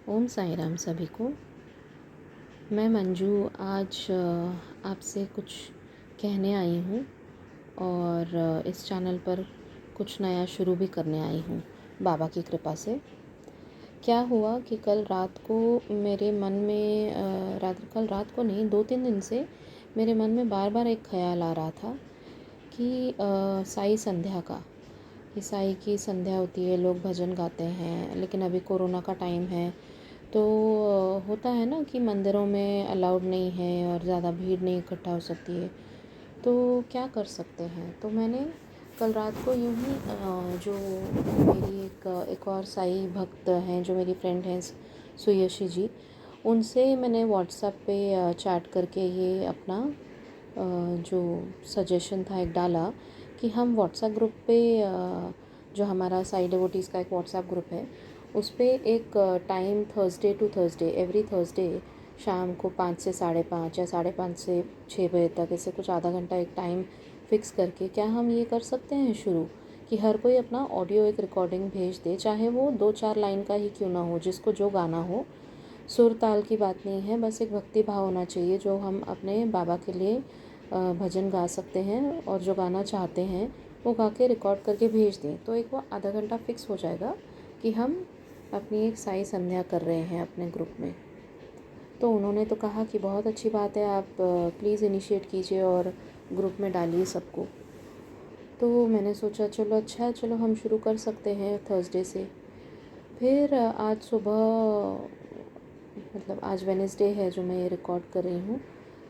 ओम साई राम सभी को। मैं मंजू आज आपसे कुछ कहने आई हूँ और इस चैनल पर कुछ नया शुरू भी करने आई हूँ बाबा की कृपा से। क्या हुआ कि कल रात को मेरे मन में कल रात को नहीं, 2-3 दिन से मेरे मन में बार बार एक ख्याल आ रहा था कि साई संध्या का, कि साई की संध्या होती है, लोग भजन गाते हैं, लेकिन अभी कोरोना का टाइम है तो होता है ना कि मंदिरों में अलाउड नहीं है और ज़्यादा भीड़ नहीं इकट्ठा हो सकती है, तो क्या कर सकते हैं। तो मैंने कल रात को यूँ ही जो मेरी एक और साई भक्त हैं, जो मेरी फ्रेंड हैं सुयशी जी, उनसे मैंने व्हाट्सएप पे चैट करके ये अपना जो सजेशन था एक डाला कि हम व्हाट्सएप ग्रुप पे जो हमारा साई डिवोटीज़ का एक व्हाट्सएप ग्रुप है, उस पे एक time Thursday to Thursday, every Thursday शाम को 5 से 5:30 या 5:30 से 6 बजे तक, ऐसे कुछ आधा घंटा एक टाइम फ़िक्स करके क्या हम ये कर सकते हैं शुरू कि हर कोई अपना ऑडियो एक रिकॉर्डिंग भेज दे, चाहे वो 2-4 लाइन का ही क्यों ना हो, जिसको जो गाना हो। सुर ताल की बात नहीं है, बस एक भक्ति भाव होना चाहिए जो हम अपने बाबा के लिए भजन गा सकते हैं और जो गाना चाहते हैं वो गा के रिकॉर्ड करके भेज दें, तो एक वो आधा घंटा फ़िक्स हो जाएगा कि हम अपनी एक साई संध्या कर रहे हैं अपने ग्रुप में। तो उन्होंने तो कहा कि बहुत अच्छी बात है, आप प्लीज़ इनिशिएट कीजिए और ग्रुप में डालिए सबको। तो मैंने सोचा चलो अच्छा है, चलो हम शुरू कर सकते हैं थर्सडे से। फिर आज सुबह, मतलब आज वेडनेसडे है जो मैं ये रिकॉर्ड कर रही हूँ,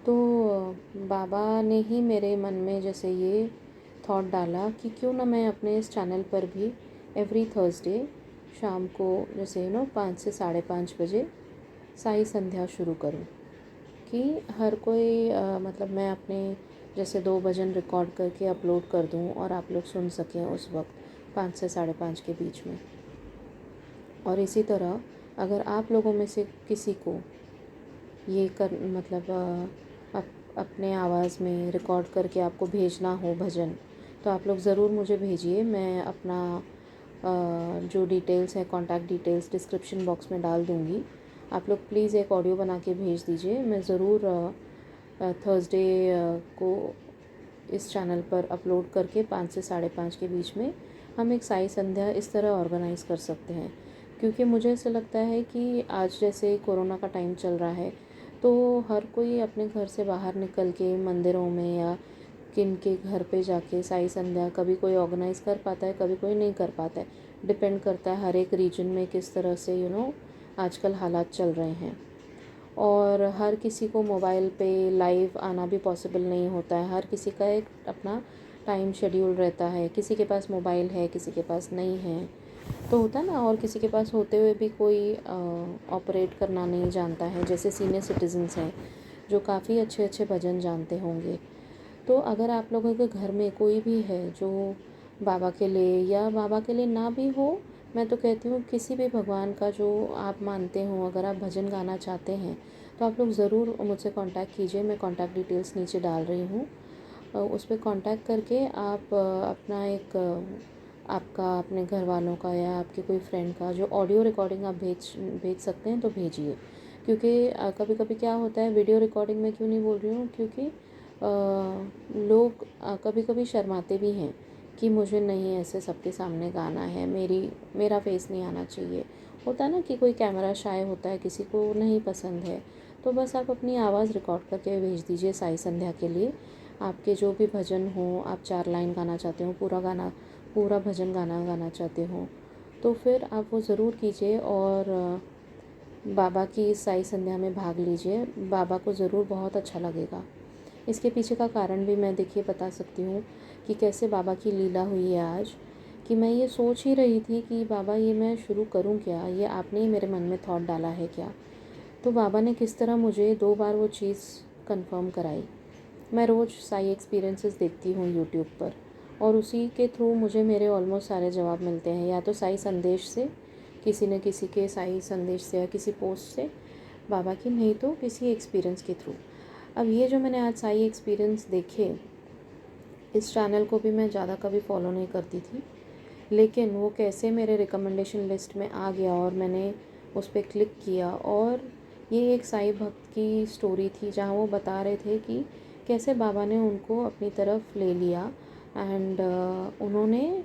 तो बाबा ने ही मेरे मन में जैसे ये थॉट डाला कि क्यों ना मैं अपने इस चैनल पर भी एवरी थर्सडे शाम को जैसे 5 से 5:30 बजे साई संध्या शुरू करूं, कि हर कोई मतलब मैं अपने जैसे 2 भजन रिकॉर्ड करके अपलोड कर दूं और आप लोग सुन सकें उस वक्त 5 से 5:30 के बीच में। और इसी तरह अगर आप लोगों में से किसी को ये कर मतलब अपने आवाज़ में रिकॉर्ड करके आपको भेजना हो भजन, तो आप लोग ज़रूर मुझे भेजिए। मैं अपना जो डिटेल्स है, कॉन्टैक्ट डिटेल्स डिस्क्रिप्शन बॉक्स में डाल दूँगी। आप लोग प्लीज़ एक ऑडियो बना के भेज दीजिए, मैं ज़रूर थर्सडे को इस चैनल पर अपलोड करके 5 से 5:30 के बीच में हम एक साई संध्या इस तरह ऑर्गेनाइज़ कर सकते हैं। क्योंकि मुझे ऐसा लगता है कि आज जैसे कोरोना का टाइम चल रहा है, तो हर कोई अपने घर से बाहर निकल के मंदिरों में या किन के घर पे जाके साई संध्या कभी कोई ऑर्गेनाइज़ कर पाता है, कभी कोई नहीं कर पाता है। डिपेंड करता है हर एक रीजन में किस तरह से आजकल हालात चल रहे हैं। और हर किसी को मोबाइल पे लाइव आना भी पॉसिबल नहीं होता है, हर किसी का एक अपना टाइम शेड्यूल रहता है, किसी के पास मोबाइल है, किसी के पास नहीं है, तो होता है ना। और किसी के पास होते हुए भी कोई ऑपरेट करना नहीं जानता है, जैसे सीनियर सिटीजन्स हैं जो काफ़ी अच्छे अच्छे भजन जानते होंगे। तो अगर आप लोगों के घर में कोई भी है जो बाबा के लिए या बाबा के लिए ना भी हो, मैं तो कहती हूँ किसी भी भगवान का जो आप मानते हो, अगर आप भजन गाना चाहते हैं तो आप लोग ज़रूर मुझसे कांटेक्ट कीजिए। मैं कांटेक्ट डिटेल्स नीचे डाल रही हूँ, उस पर कांटेक्ट करके आप अपना एक आपका अपने घर वालों का या आपके कोई फ्रेंड का जो ऑडियो रिकॉर्डिंग आप भेज सकते हैं तो भेजिए। क्योंकि कभी कभी क्या होता है, वीडियो रिकॉर्डिंग में क्यों नहीं बोल रही हूँ, क्योंकि लोग कभी कभी शर्माते भी हैं कि मुझे नहीं ऐसे सबके सामने गाना है, मेरा फेस नहीं आना चाहिए। होता है ना कि कोई कैमरा शाय होता है, किसी को नहीं पसंद है, तो बस आप अपनी आवाज़ रिकॉर्ड करके भेज दीजिए साई संध्या के लिए। आपके जो भी भजन हो, आप 4 लाइन गाना चाहते हो, पूरा भजन गाना चाहते हो, तो फिर आप वो ज़रूर कीजिए और बाबा की इस साई संध्या में भाग लीजिए। बाबा को ज़रूर बहुत अच्छा लगेगा। इसके पीछे का कारण भी मैं देखिए बता सकती हूँ कि कैसे बाबा की लीला हुई है आज। कि मैं ये सोच ही रही थी कि बाबा ये मैं शुरू करूँ क्या, ये आपने ही मेरे मन में थॉट डाला है क्या। तो बाबा ने किस तरह मुझे 2 बार वो चीज़ कंफर्म कराई। मैं रोज़ साई एक्सपीरियंसेस देखती हूँ यूट्यूब पर, और उसी के थ्रू मुझे मेरे ऑलमोस्ट सारे जवाब मिलते हैं, या तो साई संदेश से, किसी न किसी के साई संदेश से या किसी पोस्ट से बाबा की, नहीं तो किसी एक्सपीरियंस के थ्रू। अब ये जो मैंने आज साई एक्सपीरियंस देखे, इस चैनल को भी मैं ज़्यादा कभी फॉलो नहीं करती थी, लेकिन वो कैसे मेरे रिकमेंडेशन लिस्ट में आ गया और मैंने उस पर क्लिक किया। और ये एक साईं भक्त की स्टोरी थी जहाँ वो बता रहे थे कि कैसे बाबा ने उनको अपनी तरफ ले लिया एंड उन्होंने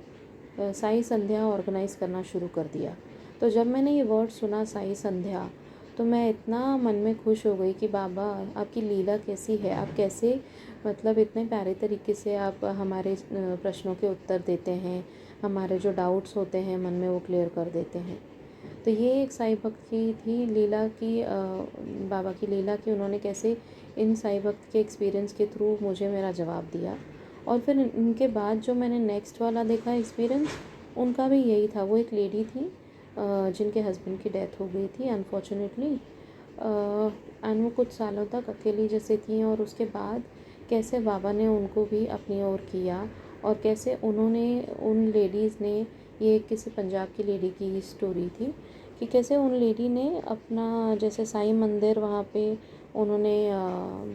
साई संध्या ऑर्गेनाइज़ करना शुरू कर दिया। तो जब मैंने ये वर्ड सुना साई संध्या, तो मैं इतना मन में खुश हो गई कि बाबा आपकी लीला कैसी है, आप कैसे मतलब इतने प्यारे तरीके से आप हमारे प्रश्नों के उत्तर देते हैं, हमारे जो डाउट्स होते हैं मन में वो क्लियर कर देते हैं। तो ये एक साईं भक्त की थी लीला की, बाबा की लीला की उन्होंने कैसे इन साईं भक्त के एक्सपीरियंस के थ्रू मुझे मेरा जवाब दिया। और फिर इनके बाद जो मैंने नेक्स्ट वाला देखा एक्सपीरियंस, उनका भी यही था। वो एक लेडी थी जिनके हस्बैंड की डेथ हो गई थी अनफॉर्चुनेटली, एंड वो कुछ सालों तक अकेली जैसे थी। और उसके बाद कैसे बाबा ने उनको भी अपनी ओर किया और कैसे उन्होंने उन लेडीज़ ने, ये किसी पंजाब की लेडी की स्टोरी थी कि कैसे उन लेडी ने अपना जैसे साईं मंदिर वहाँ पे उन्होंने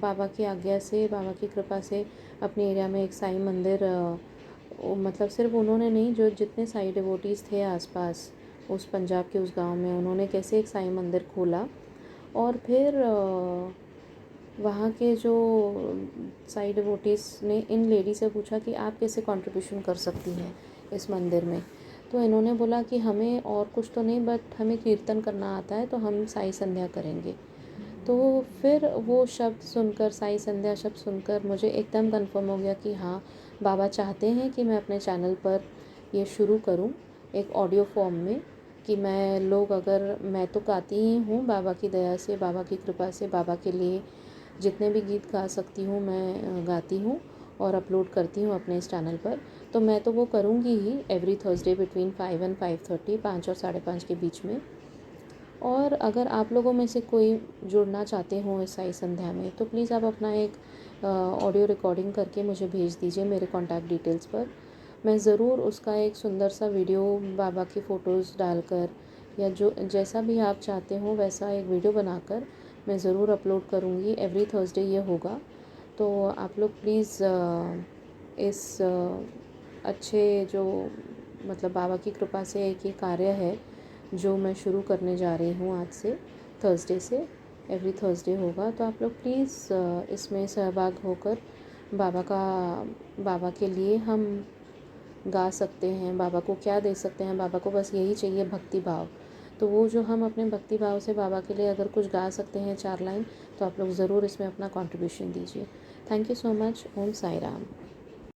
बाबा की आज्ञा से, बाबा की कृपा से अपने एरिया में एक साईं मंदिर, मतलब सिर्फ उन्होंने नहीं, जो जितने साईं डिवोटीज़ थे आसपास उस पंजाब के उस गांव में, उन्होंने कैसे एक साईं मंदिर खोला। और फिर वहाँ के जो साईं डिवोटीज़ ने इन लेडी से पूछा कि आप कैसे कंट्रीब्यूशन कर सकती हैं इस मंदिर में। तो इन्होंने बोला कि हमें और कुछ तो नहीं, बट हमें कीर्तन करना आता है, तो हम साई संध्या करेंगे। तो फिर वो शब्द सुनकर, साई संध्या शब्द सुनकर मुझे एकदम कंफर्म हो गया कि हाँ, बाबा चाहते हैं कि मैं अपने चैनल पर ये शुरू करूँ एक ऑडियो फॉर्म में, कि मैं तो गाती ही हूँ बाबा की दया से, बाबा की कृपा से, बाबा के लिए जितने भी गीत गा सकती हूँ मैं गाती हूँ और अपलोड करती हूँ अपने इस चैनल पर। तो मैं तो वो करूँगी ही एवरी थर्सडे बिटवीन 5 and 5:30, 5 और 5:30 के बीच में। और अगर आप लोगों में से कोई जुड़ना चाहते हो इस साई संध्या में, तो प्लीज़ आप अपना एक ऑडियो रिकॉर्डिंग करके मुझे भेज दीजिए मेरे कॉन्टैक्ट डिटेल्स पर। मैं ज़रूर उसका एक सुंदर सा वीडियो बाबा की फ़ोटोज़ डालकर, या जो जैसा भी आप चाहते हो वैसा एक वीडियो बनाकर मैं ज़रूर अपलोड करूँगी। एवरी थर्सडे ये होगा। तो आप लोग प्लीज़ इस अच्छे जो मतलब बाबा की कृपा से एक ये कार्य है जो मैं शुरू करने जा रही हूँ आज से, थर्सडे से एवरी थर्सडे होगा। तो आप लोग प्लीज़ इसमें सहभाग होकर बाबा के लिए हम गा सकते हैं। बाबा को क्या दे सकते हैं, बाबा को बस यही चाहिए, भक्ति भाव। तो वो जो हम अपने भक्ति भाव से बाबा के लिए अगर कुछ गा सकते हैं 4 लाइन, तो आप लोग ज़रूर इसमें अपना कंट्रीब्यूशन दीजिए। Thank you so much. Om Sai Ram.